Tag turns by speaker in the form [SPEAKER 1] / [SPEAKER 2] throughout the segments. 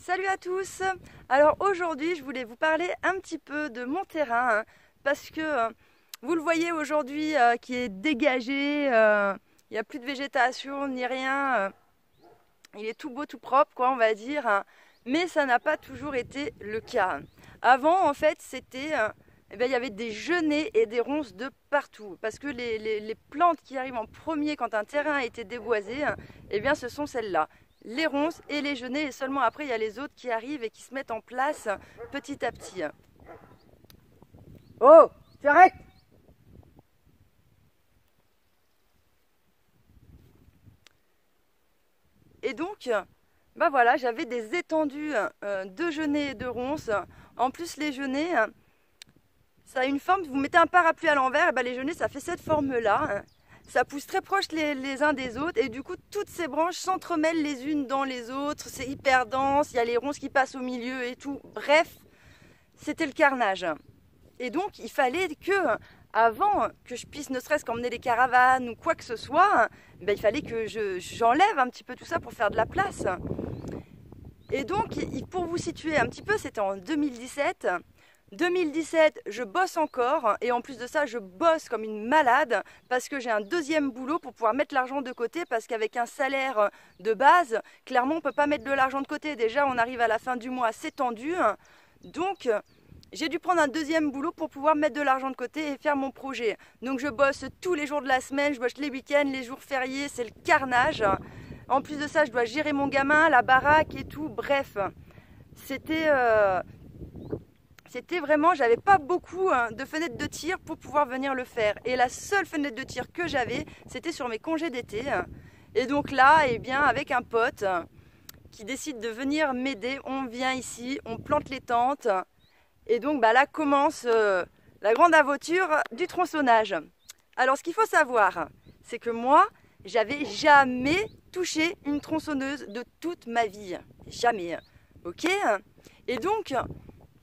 [SPEAKER 1] Salut à tous! Alors aujourd'hui je voulais vous parler un petit peu de mon terrain parce que vous le voyez aujourd'hui qui est dégagé, il n'y a plus de végétation ni rien, il est tout beau tout propre quoi on va dire, mais ça n'a pas toujours été le cas. Avant en fait c'était, il y avait des genêts et des ronces de partout parce que les plantes qui arrivent en premier quand un terrain a été déboisé, eh bien ce sont celles-là. Les ronces et les genêts, et seulement après il y a les autres qui arrivent et qui se mettent en place petit à petit. Oh, t'arrêtes! Et donc, bah voilà, j'avais des étendues de genêts et de ronces. En plus les genêts, ça a une forme, vous mettez un parapluie à l'envers, et ben les genêts ça fait cette forme-là. Ça pousse très proche les uns des autres et du coup toutes ces branches s'entremêlent les unes dans les autres, c'est hyper dense, il y a les ronces qui passent au milieu et tout, bref, c'était le carnage. Et donc il fallait que, avant que je puisse ne serait-ce qu'emmener des caravanes ou quoi que ce soit, ben, il fallait que j'enlève un petit peu tout ça pour faire de la place. Et donc pour vous situer un petit peu, c'était en 2017. 2017, je bosse encore et en plus de ça, je bosse comme une malade parce que j'ai un deuxième boulot pour pouvoir mettre l'argent de côté parce qu'avec un salaire de base, clairement, on ne peut pas mettre de l'argent de côté. Déjà, on arrive à la fin du mois, c'est tendu. Donc, j'ai dû prendre un deuxième boulot pour pouvoir mettre de l'argent de côté et faire mon projet. Donc, je bosse tous les jours de la semaine, je bosse les week-ends, les jours fériés, c'est le carnage. En plus de ça, je dois gérer mon gamin, la baraque et tout. Bref, c'était vraiment, j'avais pas beaucoup de fenêtres de tir pour pouvoir venir le faire. Et la seule fenêtre de tir que j'avais, c'était sur mes congés d'été. Et donc là, eh bien, avec un pote qui décide de venir m'aider, on vient ici, on plante les tentes. Et donc bah, là commence la grande aventure du tronçonnage. Alors ce qu'il faut savoir, c'est que moi, j'avais jamais touché une tronçonneuse de toute ma vie. Jamais. Ok? Et donc,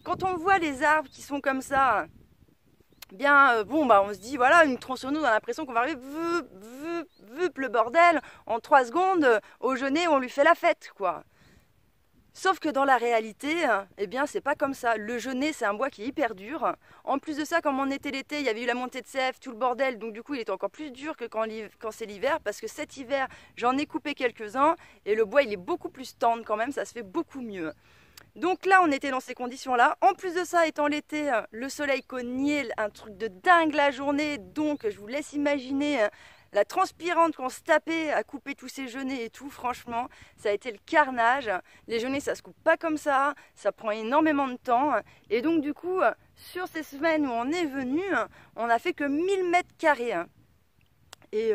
[SPEAKER 1] quand on voit les arbres qui sont comme ça, bien bon bah on se dit voilà une tronçonneuse, on a l'impression qu'on va arriver le bordel en 3 secondes au genêt on lui fait la fête quoi. Sauf que dans la réalité, eh bien c'est pas comme ça. Le genêt c'est un bois qui est hyper dur. En plus de ça, comme on était l'été, il y avait eu la montée de sève, tout le bordel, donc du coup il était encore plus dur que quand c'est l'hiver, parce que cet hiver j'en ai coupé quelques-uns et le bois il est beaucoup plus tendre quand même, ça se fait beaucoup mieux. Donc là, on était dans ces conditions-là. En plus de ça, étant l'été, le soleil cognait, un truc de dingue la journée. Donc, je vous laisse imaginer la transpirante qu'on se tapait à couper tous ces genêts et tout. Franchement, ça a été le carnage. Les genêts, ça se coupe pas comme ça prend énormément de temps. Et donc, du coup, sur ces semaines où on est venu, on n'a fait que 1000 mètres carrés. Et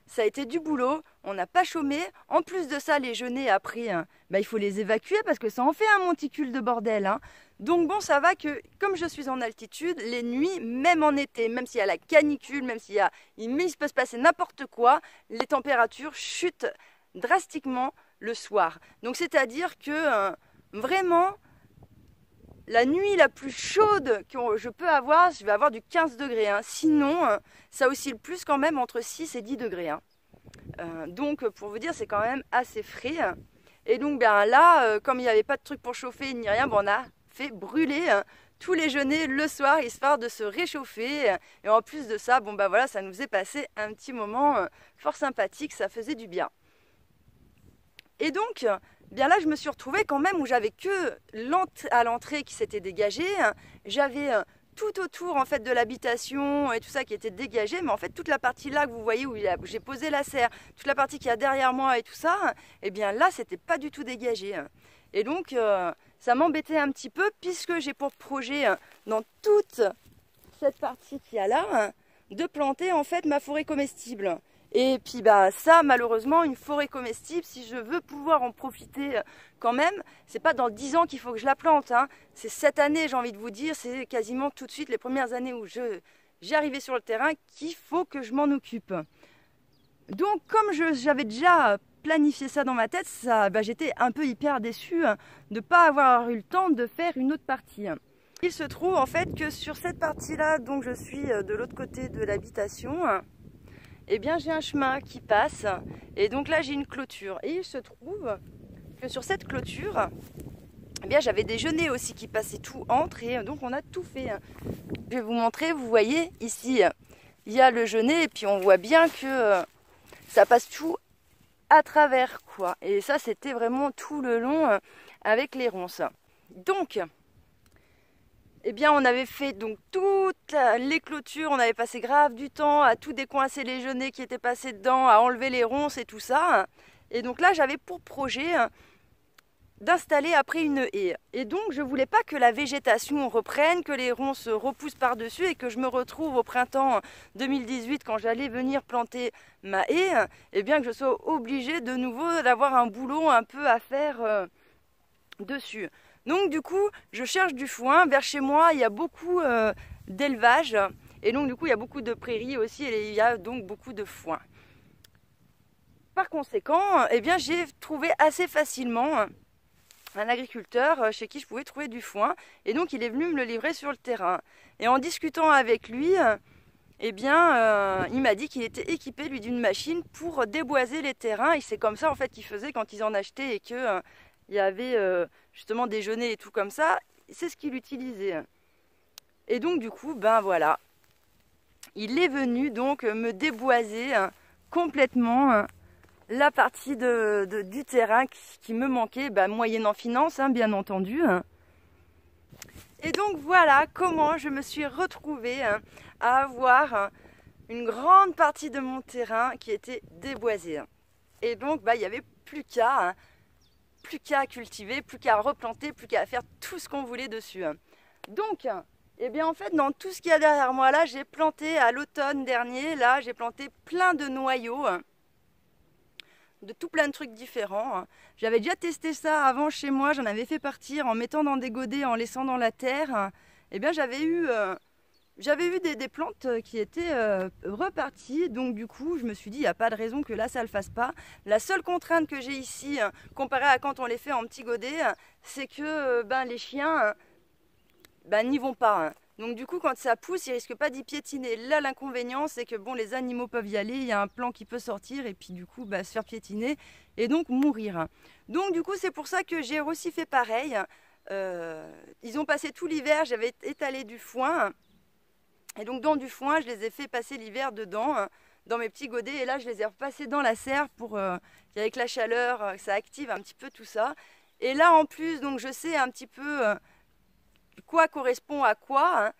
[SPEAKER 1] ça a été du boulot, on n'a pas chômé. En plus de ça, les genêts après, bah, il faut les évacuer parce que ça en fait un monticule de bordel. Donc bon, ça va que comme je suis en altitude, les nuits, même en été, même s'il y a la canicule, même s'il se peut se passer n'importe quoi, les températures chutent drastiquement le soir. Donc c'est-à-dire que vraiment, la nuit la plus chaude que je peux avoir, je vais avoir du 15 degrés. Sinon, ça oscille plus quand même entre 6 et 10 degrés. Donc, pour vous dire, c'est quand même assez frais. Et donc, ben là, comme il n'y avait pas de truc pour chauffer ni rien, ben, on a fait brûler tous les genêts le soir, histoire de se réchauffer. Et en plus de ça, bon, ben voilà, ça nous faisait passer un petit moment fort sympathique, ça faisait du bien. Et donc, bien là, je me suis retrouvée quand même où j'avais que à l'entrée qui s'était dégagée. J'avais tout autour en fait de l'habitation et tout ça qui était dégagé, mais en fait toute la partie là que vous voyez où j'ai posé la serre, toute la partie qu'il y a derrière moi et tout ça, et bien là, c'était pas du tout dégagé. Et donc, ça m'embêtait un petit peu puisque j'ai pour projet dans toute cette partie qu'il y a là de planter en fait ma forêt comestible. Et puis bah ça malheureusement une forêt comestible, si je veux pouvoir en profiter quand même, c'est pas dans 10 ans qu'il faut que je la plante, c'est cette année, j'ai envie de vous dire, c'est quasiment tout de suite les premières années où j'arrivais sur le terrain qu'il faut que je m'en occupe. Donc comme j'avais déjà planifié ça dans ma tête, j'étais un peu hyper déçue de ne pas avoir eu le temps de faire une autre partie. Il se trouve en fait que sur cette partie-là, donc je suis de l'autre côté de l'habitation, eh bien j'ai un chemin qui passe et donc là j'ai une clôture et il se trouve que sur cette clôture eh bien j'avais des genêts aussi qui passaient tout entre, et donc on a tout fait. Je vais vous montrer, vous voyez ici il y a le genêt et puis on voit bien que ça passe tout à travers quoi. Et ça c'était vraiment tout le long avec les ronces. Donc eh bien on avait fait donc toutes les clôtures, on avait passé grave du temps à tout décoincer les genêts qui étaient passés dedans, à enlever les ronces et tout ça. Et donc là j'avais pour projet d'installer après une haie. Et donc je voulais pas que la végétation reprenne, que les ronces repoussent par-dessus et que je me retrouve au printemps 2018 quand j'allais venir planter ma haie, et bien que je sois obligée de nouveau d'avoir un boulot un peu à faire dessus. Donc du coup je cherche du foin. Vers chez moi il y a beaucoup d'élevage et donc du coup il y a beaucoup de prairies aussi et il y a donc beaucoup de foin. Par conséquent, eh bien j'ai trouvé assez facilement un agriculteur chez qui je pouvais trouver du foin, et donc il est venu me le livrer sur le terrain. Et en discutant avec lui, eh bien, il m'a dit qu'il était équipé lui d'une machine pour déboiser les terrains, et c'est comme ça en fait qu'il faisait quand ils en achetaient et que il y avait justement des genêts et tout comme ça, c'est ce qu'il utilisait. Et donc du coup, ben voilà, il est venu donc me déboiser complètement la partie du terrain qui me manquait, moyennant finance, bien entendu. Et donc voilà comment je me suis retrouvée à avoir une grande partie de mon terrain qui était déboisée. Et donc il n'y avait plus qu'à cultiver, plus qu'à replanter, plus qu'à faire tout ce qu'on voulait dessus. Donc, eh bien en fait, dans tout ce qu'il y a derrière moi là, j'ai planté à l'automne dernier, là j'ai planté plein de noyaux, de tout plein de trucs différents. J'avais déjà testé ça avant chez moi, j'en avais fait partir en mettant dans des godets, en laissant dans la terre. Eh bien j'avais eu des plantes qui étaient reparties, donc du coup je me suis dit il n'y a pas de raison que là ça le fasse pas. La seule contrainte que j'ai ici, comparée à quand on les fait en petits godets, c'est que les chiens n'y vont pas. Donc du coup quand ça pousse, ils risquent pas d'y piétiner. Là l'inconvénient c'est que bon, les animaux peuvent y aller, il y a un plan qui peut sortir et puis du coup se faire piétiner et donc mourir. Donc du coup c'est pour ça que j'ai aussi fait pareil. Ils ont passé tout l'hiver, j'avais étalé du foin. Et donc dans du foin, je les ai fait passer l'hiver dedans, dans mes petits godets. Et là, je les ai repassés dans la serre pour qu'avec la chaleur, ça active un petit peu tout ça. Et là, en plus, donc je sais un petit peu quoi correspond à quoi.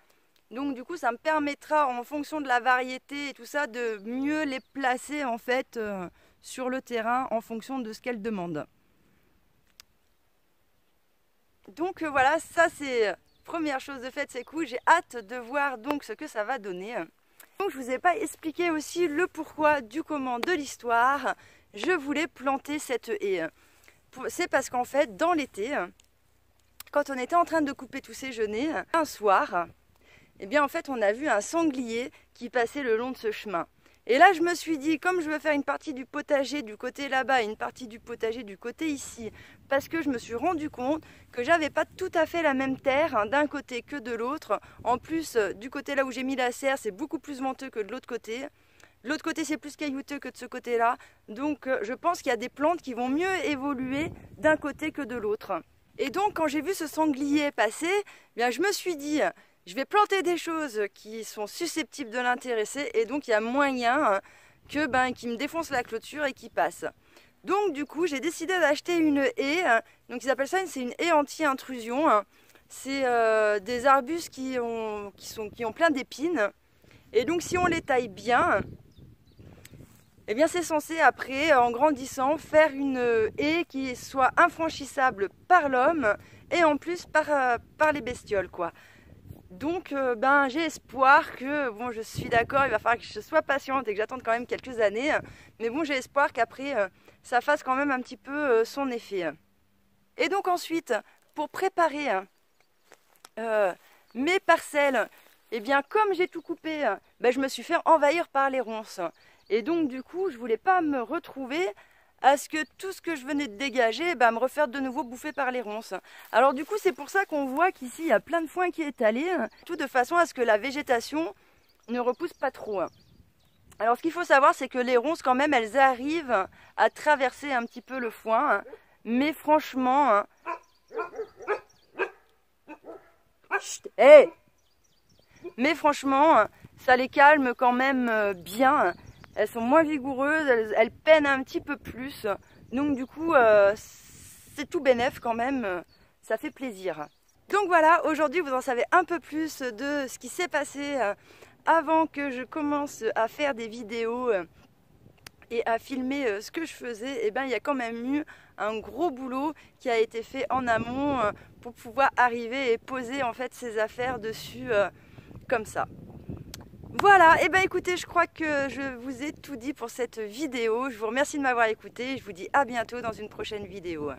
[SPEAKER 1] Donc du coup, ça me permettra, en fonction de la variété et tout ça, de mieux les placer en fait sur le terrain en fonction de ce qu'elles demandent. Donc voilà, ça c'est... Première chose de fait, c'est cool, j'ai hâte de voir donc ce que ça va donner. Donc je vous ai pas expliqué aussi le pourquoi du comment de l'histoire. Je voulais planter cette haie. C'est parce qu'en fait, dans l'été, quand on était en train de couper tous ces genêts, un soir, eh bien en fait on a vu un sanglier qui passait le long de ce chemin. Et là je me suis dit, comme je veux faire une partie du potager du côté là-bas et une partie du potager du côté ici, parce que je me suis rendu compte que j'avais pas tout à fait la même terre d'un côté que de l'autre. En plus, du côté là où j'ai mis la serre, c'est beaucoup plus venteux que de l'autre côté. De l'autre côté, c'est plus caillouteux que de ce côté-là. Donc je pense qu'il y a des plantes qui vont mieux évoluer d'un côté que de l'autre. Et donc quand j'ai vu ce sanglier passer, bien, je me suis dit... Je vais planter des choses qui sont susceptibles de l'intéresser et donc il y a moyen que qu'il me défonce la clôture et qu'il passe. Donc du coup j'ai décidé d'acheter une haie, donc ils appellent ça, c'est une haie anti-intrusion. C'est des arbustes qui ont plein d'épines et donc si on les taille bien, eh bien c'est censé après en grandissant faire une haie qui soit infranchissable par l'homme et en plus par les bestioles quoi. Donc j'ai espoir que, bon je suis d'accord, il va falloir que je sois patiente et que j'attende quand même quelques années, mais bon j'ai espoir qu'après ça fasse quand même un petit peu son effet. Et donc ensuite, pour préparer mes parcelles, eh bien comme j'ai tout coupé, je me suis fait envahir par les ronces. Et donc du coup je voulais pas me retrouver à ce que tout ce que je venais de dégager me refaire de nouveau bouffer par les ronces. Alors du coup c'est pour ça qu'on voit qu'ici il y a plein de foin qui est étalé, tout de façon à ce que la végétation ne repousse pas trop. Alors ce qu'il faut savoir c'est que les ronces quand même elles arrivent à traverser un petit peu le foin, mais franchement Chut, hey. Mais franchement, ça les calme quand même bien. Elles sont moins vigoureuses, elles peinent un petit peu plus. Donc du coup, c'est tout bénef quand même, ça fait plaisir. Donc voilà, aujourd'hui vous en savez un peu plus de ce qui s'est passé avant que je commence à faire des vidéos et à filmer ce que je faisais. Et ben il y a quand même eu un gros boulot qui a été fait en amont pour pouvoir arriver et poser en fait ces affaires dessus comme ça. Voilà, et ben écoutez, je crois que je vous ai tout dit pour cette vidéo. Je vous remercie de m'avoir écouté et je vous dis à bientôt dans une prochaine vidéo.